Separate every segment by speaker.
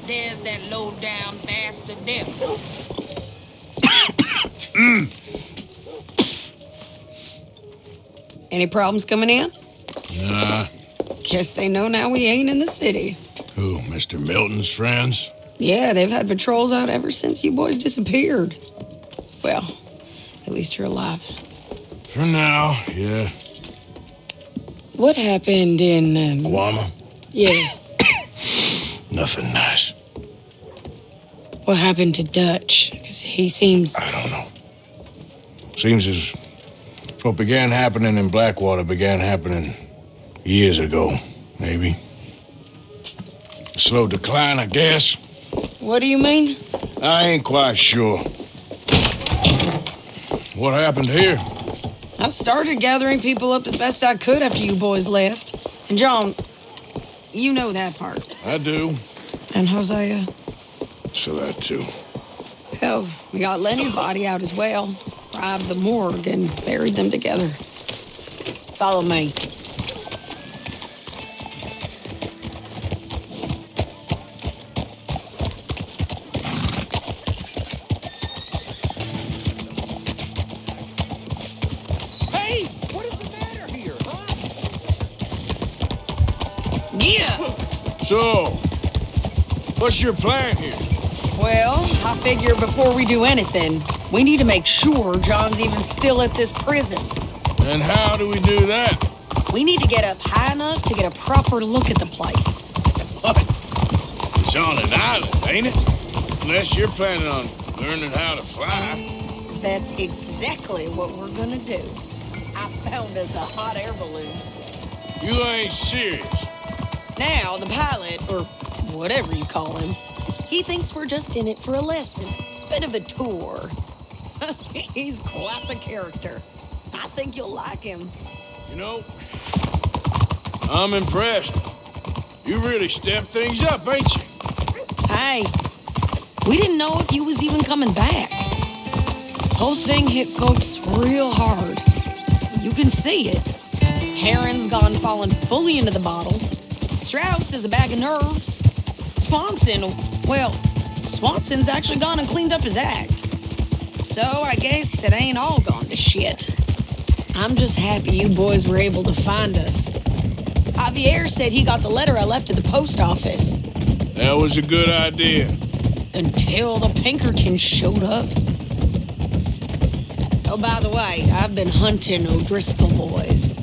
Speaker 1: There's that low-down bastard there.
Speaker 2: Any problems coming in?
Speaker 3: Nah.
Speaker 2: Guess they know now we ain't in the city.
Speaker 3: Who, Mr. Milton's friends?
Speaker 2: Yeah, they've had patrols out ever since you boys disappeared. Well, at least you're alive.
Speaker 3: For now, yeah.
Speaker 2: What happened in,
Speaker 3: Guama?
Speaker 2: Yeah.
Speaker 3: Nothing nice.
Speaker 2: What happened to Dutch? Because he seems...
Speaker 3: I don't know. Seems as what began happening in Blackwater began happening years ago, maybe. A slow decline, I guess.
Speaker 2: What do you mean?
Speaker 3: I ain't quite sure. What happened here?
Speaker 2: I started gathering people up as best I could after you boys left. And John, you know that part.
Speaker 3: I do.
Speaker 2: And Hosea?
Speaker 3: So that too.
Speaker 2: Hell, we got Lenny's body out as well. Robbed the morgue and buried them together. Follow me.
Speaker 4: Hey, what is the matter here, huh?
Speaker 2: Yeah!
Speaker 3: So, what's your plan here?
Speaker 2: Well, I figure before we do anything, we need to make sure John's even still at this prison.
Speaker 3: And how do we do that?
Speaker 2: We need to get up high enough to get a proper look at the place.
Speaker 3: What? It's on an island, ain't it? Unless you're planning on learning how to fly.
Speaker 2: That's exactly what we're gonna do. I found us a hot air balloon.
Speaker 3: You ain't serious.
Speaker 2: Now, the pilot, or whatever you call him, he thinks we're just in it for a lesson. Bit of a tour. He's quite the character. I think you'll like him.
Speaker 3: You know, I'm impressed. You really stepped things up, ain't you?
Speaker 2: Hey, we didn't know if you was even coming back. Whole thing hit folks real hard. You can see it. Heron's gone falling fully into the bottle. Strauss is a bag of nerves. Swanson's actually gone and cleaned up his act. So I guess it ain't all gone to shit. I'm just happy you boys were able to find us. Javier said he got the letter I left at the post office.
Speaker 3: That was a good idea.
Speaker 2: Until the Pinkertons showed up. Oh, by the way, I've been hunting O'Driscoll boys.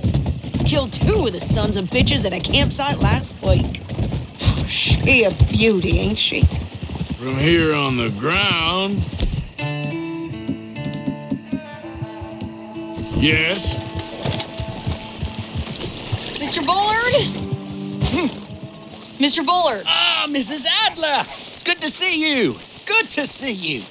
Speaker 2: Killed 2 of the sons of bitches at a campsite last week. Oh, she a beauty, ain't she?
Speaker 3: From here on the ground... Yes?
Speaker 2: Mr. Bullard? Mr. Bullard.
Speaker 4: Ah, Mrs. Adler! It's good to see you. Good to see you.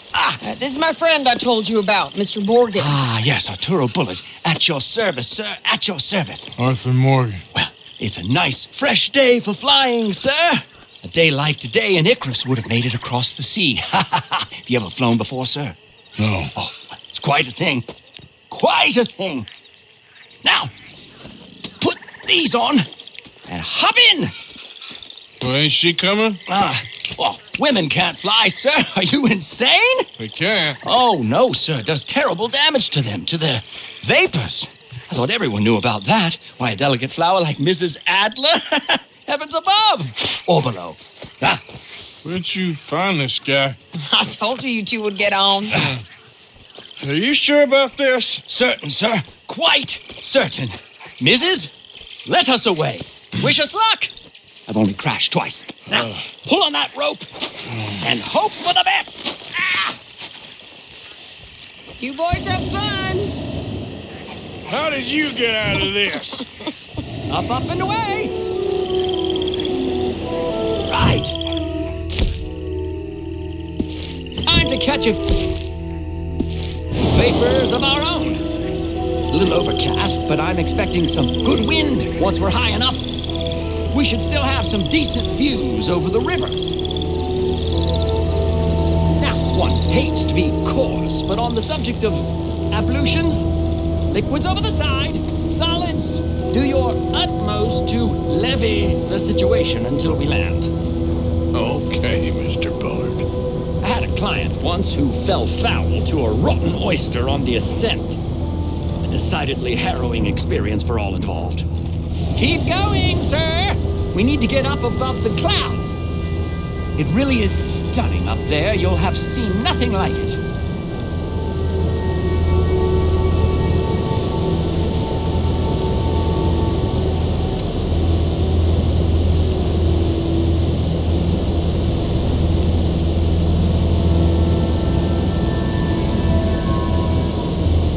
Speaker 2: This is my friend I told you about, Mr. Morgan.
Speaker 4: Ah, yes, Arturo Bullard. At your service, sir. At your service.
Speaker 3: Arthur Morgan.
Speaker 4: Well, it's a nice, fresh day for flying, sir. A day like today, an Icarus would have made it across the sea. Have you ever flown before, sir?
Speaker 3: No.
Speaker 4: Oh, it's quite a thing. Quite a thing. Now, put these on and hop in.
Speaker 3: Well, ain't she coming?
Speaker 4: Well, women can't fly, sir. Are you insane?
Speaker 3: They can't.
Speaker 4: Oh, no, sir. It does terrible damage to them, to their vapors. I thought everyone knew about that. Why, a delicate flower like Mrs. Adler? Heavens above. Or below.
Speaker 3: Where'd you find this guy?
Speaker 2: I told you two would get on.
Speaker 3: Are you sure about this?
Speaker 4: Certain, sir. Quite certain. Mrs., let us away. Wish us luck. I've only crashed twice. Now, pull on that rope and hope for the best.
Speaker 2: You boys have fun.
Speaker 3: How did you get out of this?
Speaker 4: Up, and away. Right. Time to catch a vapors of our own. It's a little overcast, but I'm expecting some good wind once we're high enough. We should still have some decent views over the river. Now, one hates to be coarse, but on the subject of ablutions, liquids over the side, solids, do your utmost to levy the situation until we land.
Speaker 3: Okay. Okay, Mr. Bullard.
Speaker 4: I had a client once who fell foul to a rotten oyster on the ascent. A decidedly harrowing experience for all involved. Keep going, sir! We need to get up above the clouds. It really is stunning up there. You'll have seen nothing like it.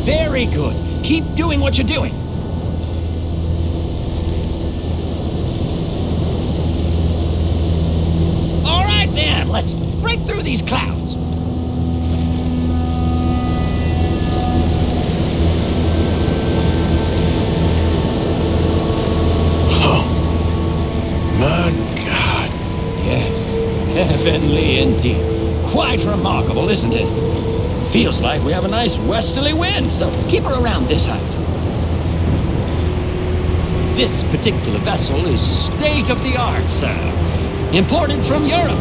Speaker 4: Very good. Keep doing what you're doing. All right, then. Let's break through these clouds.
Speaker 3: Oh, my God.
Speaker 4: Yes, heavenly indeed. Quite remarkable, isn't it? Feels like we have a nice westerly wind, so keep her around this height. This particular vessel is state-of-the-art, sir. Imported from Europe.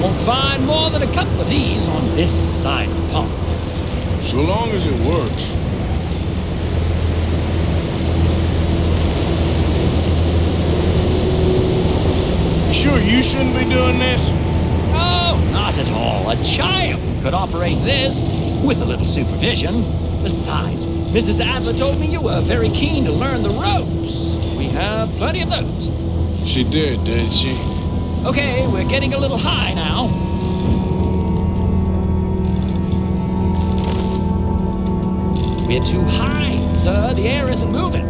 Speaker 4: Won't find more than a couple of these on this side of the pond.
Speaker 3: So long as it works. You sure you shouldn't be doing this?
Speaker 4: Oh, not at all. A child could operate this with a little supervision. Besides, Mrs. Adler told me you were very keen to learn the ropes. We have plenty of those.
Speaker 3: She did she?
Speaker 4: Okay, we're getting a little high now. We're too high, sir. The air isn't moving.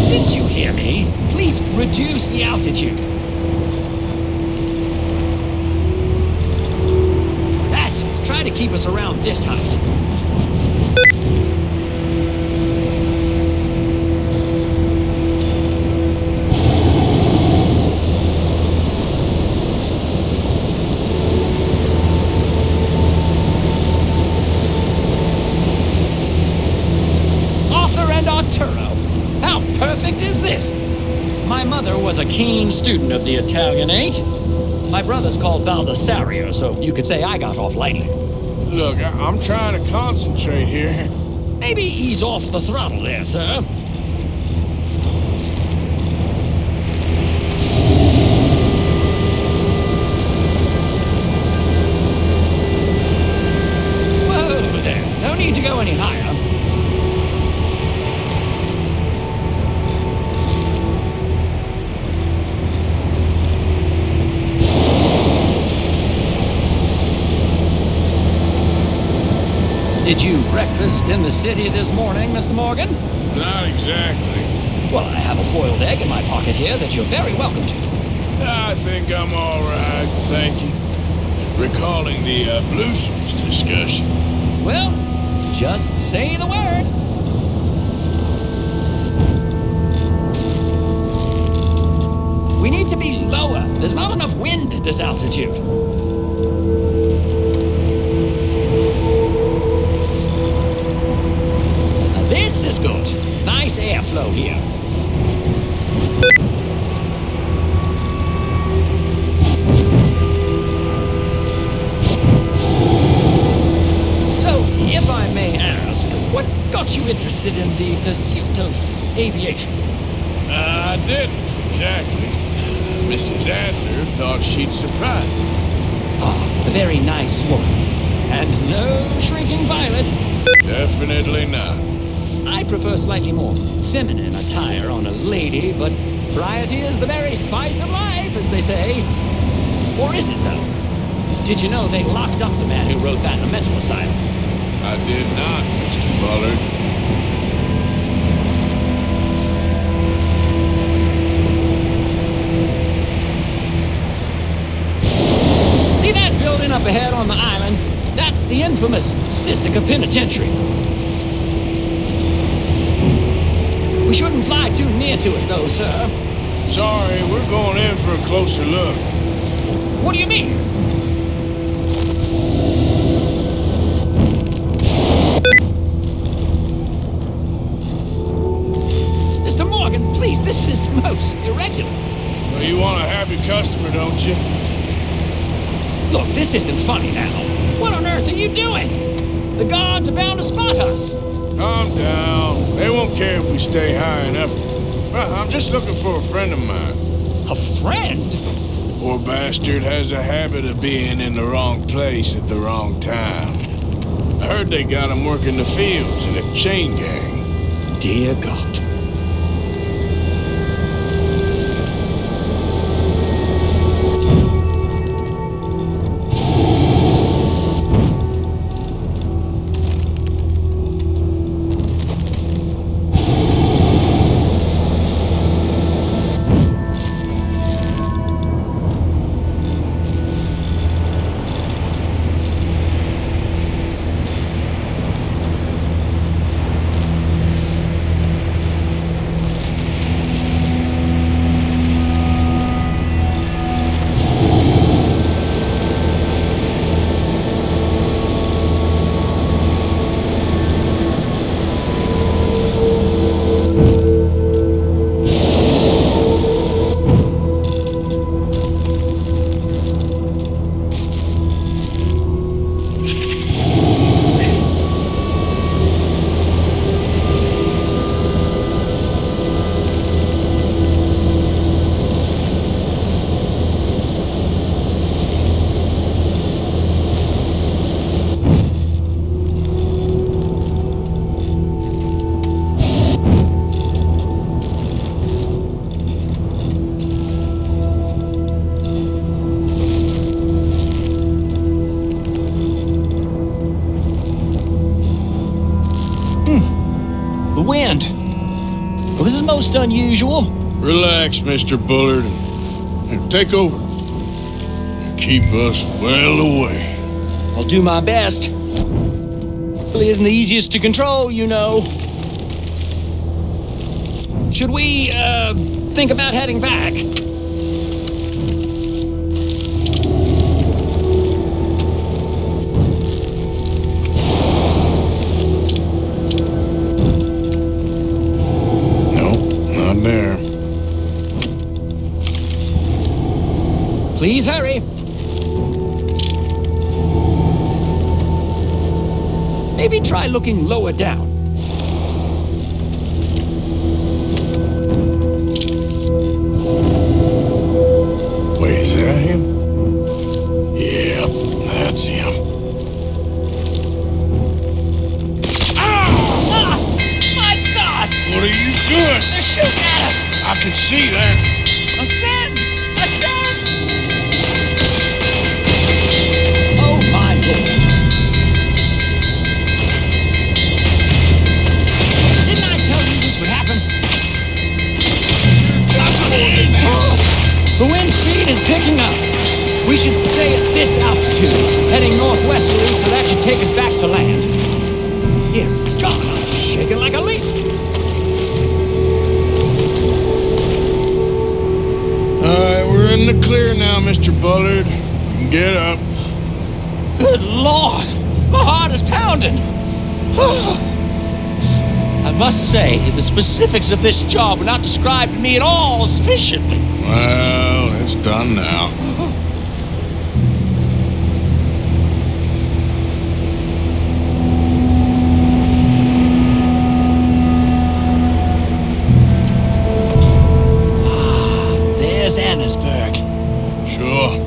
Speaker 4: Didn't you hear me? Please reduce the altitude. That's it. Try to keep us around this height. How perfect is this? My mother was a keen student of the Italianate. My brother's called Baldessario, so you could say I got off lightly.
Speaker 3: Look, I'm trying to concentrate here.
Speaker 4: Maybe ease off the throttle there, sir. Whoa there. No need to go any higher. Did you breakfast in the city this morning, Mr. Morgan?
Speaker 3: Not exactly.
Speaker 4: Well, I have a boiled egg in my pocket here that you're very welcome to.
Speaker 3: I think I'm all right, thank you. Recalling the ablutions discussion.
Speaker 4: Well, just say the word. We need to be lower. There's not enough wind at this altitude. This is good. Nice airflow here. So, if I may ask, what got you interested in the pursuit of aviation?
Speaker 3: I didn't, exactly. Mrs. Adler thought she'd surprise me.
Speaker 4: Ah, a very nice woman. And no shrinking violet.
Speaker 3: Definitely not.
Speaker 4: I prefer slightly more feminine attire on a lady, but variety is the very spice of life, as they say. Or is it, though? Did you know they locked up the man who wrote that in a mental asylum?
Speaker 3: I did not, Mr. Bullard.
Speaker 4: See that building up ahead on the island? That's the infamous Sisika Penitentiary. We shouldn't fly too near to it, though, sir.
Speaker 3: Sorry, we're going in for a closer look.
Speaker 4: What do you mean? Morgan, please, this is most irregular.
Speaker 3: Well, you want a happy customer, don't you?
Speaker 4: Look, this isn't funny now. What on earth are you doing? The guards are bound to spot us.
Speaker 3: Calm down. They won't care if we stay high enough. Well, I'm just looking for a friend of mine.
Speaker 4: A friend?
Speaker 3: Poor bastard has a habit of being in the wrong place at the wrong time. I heard they got him working the fields in a chain gang.
Speaker 4: Dear God. The wind. Well, this is most unusual.
Speaker 3: Relax, Mr. Bullard. Here, take over. Keep us well away.
Speaker 4: I'll do my best. Really isn't the easiest to control, you know. Should we, think about heading back?
Speaker 3: There.
Speaker 4: Please hurry. Maybe try looking lower down.
Speaker 3: Wait, is that him? Yeah, that's him.
Speaker 4: Ah! My God!
Speaker 3: What are you doing?
Speaker 4: They're shooting at us!
Speaker 3: I can see that.
Speaker 4: Ascend! Ascend! Oh, my Lord. Didn't I tell you this would happen? The wind speed is picking up. We should stay at this altitude, heading northwesterly, so that should take us back to land. Dear God, I'm shaking like a leaf.
Speaker 3: We're in the clear now, Mr. Bullard. You can get up.
Speaker 4: Good Lord! My heart is pounding! I must say, the specifics of this job were not described to me at all sufficiently.
Speaker 3: Well, it's done now.
Speaker 4: There's Annesburg.
Speaker 3: Sure.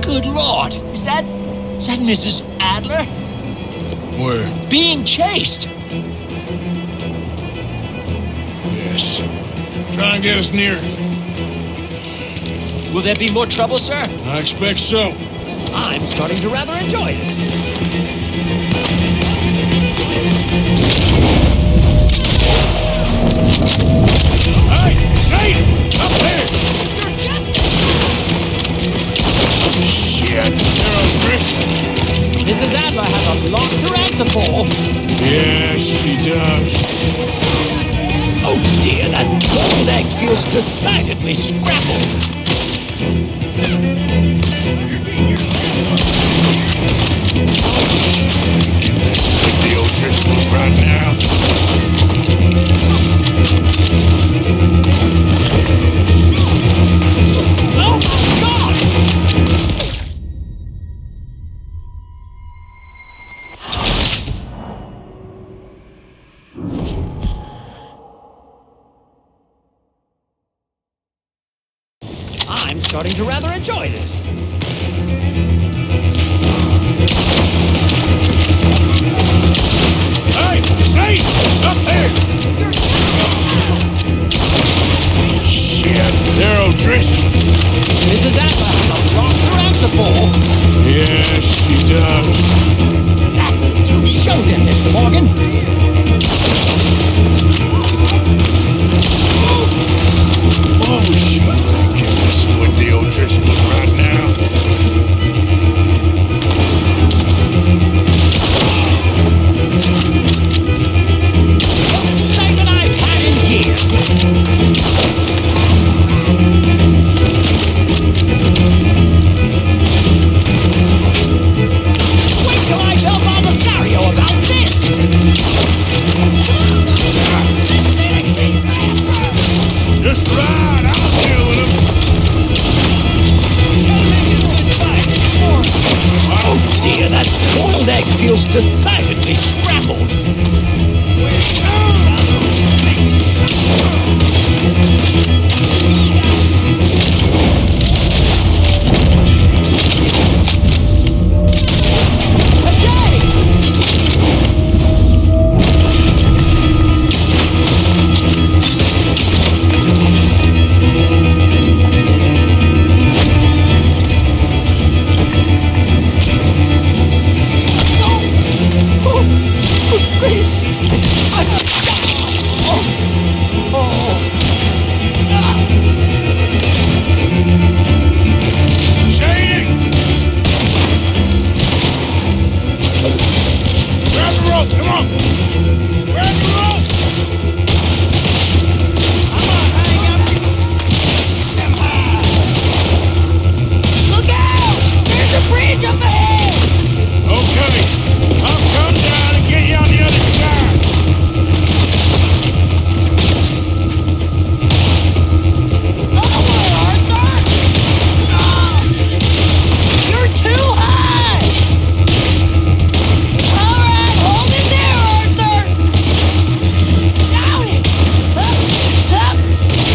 Speaker 4: Good Lord! Is that Mrs. Adler?
Speaker 3: Where?
Speaker 4: Being chased!
Speaker 3: Yes. Try and get us near.
Speaker 4: Will there be more trouble, sir?
Speaker 3: I expect so.
Speaker 4: I'm starting to rather enjoy this.
Speaker 3: Hey, Sadie! Up there! Shit, they're O'Driscolls.
Speaker 4: Mrs. Adler has a lot to answer for.
Speaker 3: Yes, she does.
Speaker 4: Oh dear, that boiled egg feels decidedly scrambled.
Speaker 3: Like the O'Driscolls right now.
Speaker 4: I'm starting to rather enjoy this.
Speaker 3: Hey, Sadie! Up there! Shit, they're O'Driscoll's.
Speaker 4: Mrs. Adler has a lot to answer for.
Speaker 3: Yes, she does.
Speaker 4: That's it. You show them, Mr. Morgan.
Speaker 3: Oh, we shouldn't think you're messing with the O'Driscolls right now.
Speaker 4: Most excitement I've had in years. Wait till I tell Baldasario about this!
Speaker 3: Just ride, I'll deal with him.
Speaker 4: Oh dear, that boiled egg feels decidedly scrambled.
Speaker 3: Sadie! Grab the rope, come on! Grab the rope!
Speaker 2: Look out! There's a bridge up ahead!
Speaker 3: Okay, I'll come down and get you on the other side.
Speaker 2: Arthur! You're too high! All right, hold it there, Arthur! Down it! Up, up!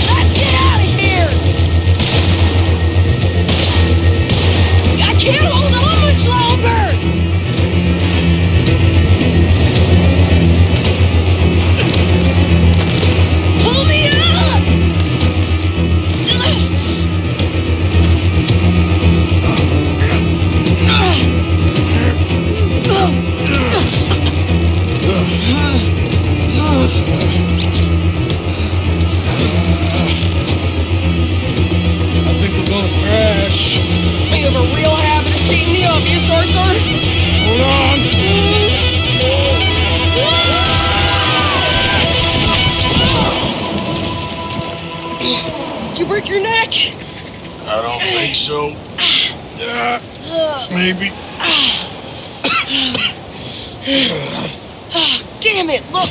Speaker 2: Let's get out of here! I can't hold on much longer! Pull me up!
Speaker 3: I think we're gonna crash.
Speaker 2: You have a real habit of stating the obvious, Arthur.
Speaker 3: Hold on.
Speaker 2: Did you break your neck?
Speaker 3: I don't think so. Maybe.
Speaker 2: Damn it, look!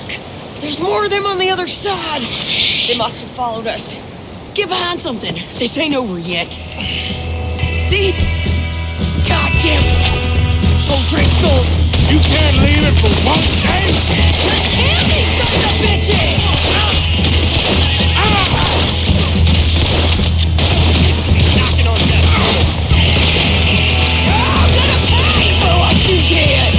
Speaker 2: There's more of them on the other side. They must have followed us. Get behind something. This ain't over yet. Deep! God damn it! O'Driscoll's!
Speaker 3: You can't leave it for one day?
Speaker 2: Let's kill these sons of bitches!
Speaker 4: Knocking on that door.
Speaker 2: I'm gonna pay for what you did!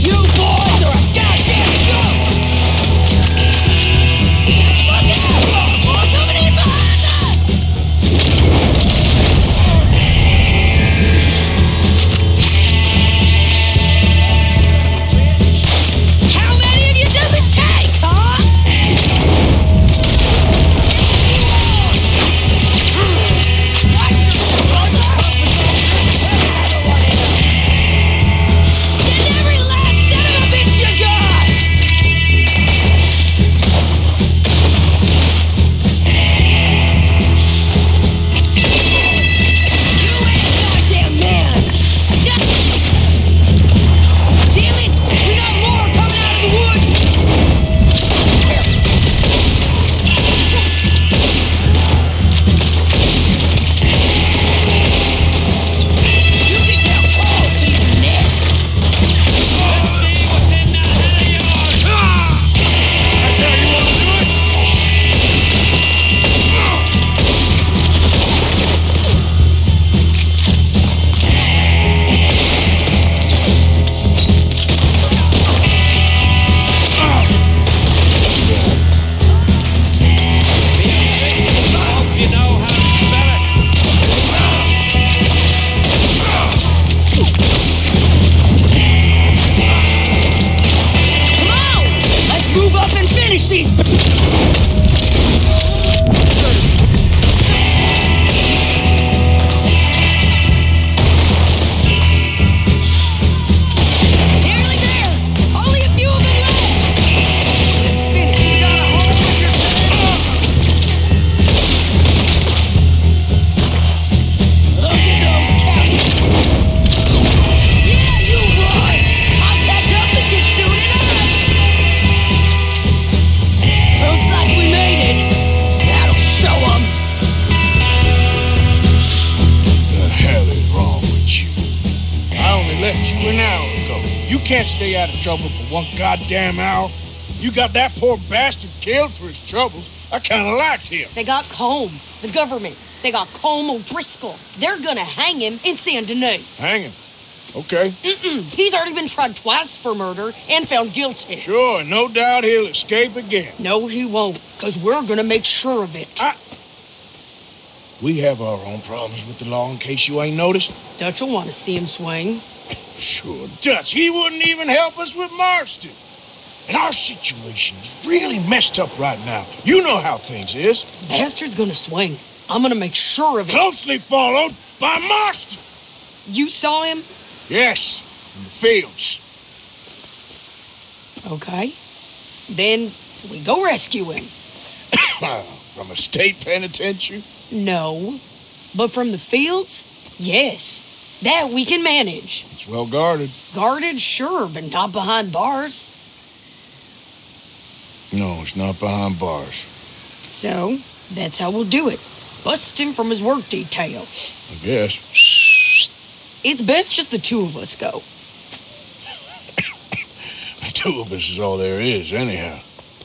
Speaker 2: You boys are a goddamn joke! Look out! More coming in behind us!
Speaker 3: You can't stay out of trouble for one goddamn hour. You got that poor bastard killed for his troubles. I kind of liked him.
Speaker 2: They got Combe, the government. They got Combe O'Driscoll. They're gonna hang him in Saint Denis.
Speaker 3: Hang him. Okay.
Speaker 2: He's already been tried twice for murder and found guilty.
Speaker 3: Sure, no doubt he'll escape again.
Speaker 2: No, he won't, because we're gonna make sure of it.
Speaker 3: We have our own problems with the law, in case you ain't noticed.
Speaker 2: Dutch will want to see him swing.
Speaker 3: Sure, Dutch. He wouldn't even help us with Marston. And our situation is really messed up right now. You know how things is.
Speaker 2: Bastard's gonna swing. I'm gonna make sure of it.
Speaker 3: Closely followed by Marston.
Speaker 2: You saw him?
Speaker 3: Yes, in the fields.
Speaker 2: Okay. Then we go rescue him.
Speaker 3: From a state penitentiary?
Speaker 2: No. But from the fields? Yes. That we can manage.
Speaker 3: It's well guarded.
Speaker 2: Guarded, sure, but not behind bars.
Speaker 3: No, it's not behind bars.
Speaker 2: So, that's how we'll do it. Bust him from his work detail.
Speaker 3: I guess.
Speaker 2: It's best just the two of us go.
Speaker 3: The two of us is all there is, anyhow.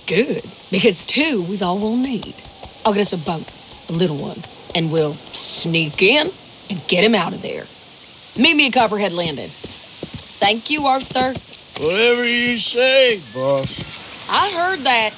Speaker 2: Good, because two is all we'll need. I'll get us a boat, a little one, and we'll sneak in and get him out of there. Meet me at Copperhead Landing. Thank you, Arthur.
Speaker 3: Whatever you say, boss.
Speaker 2: I heard that.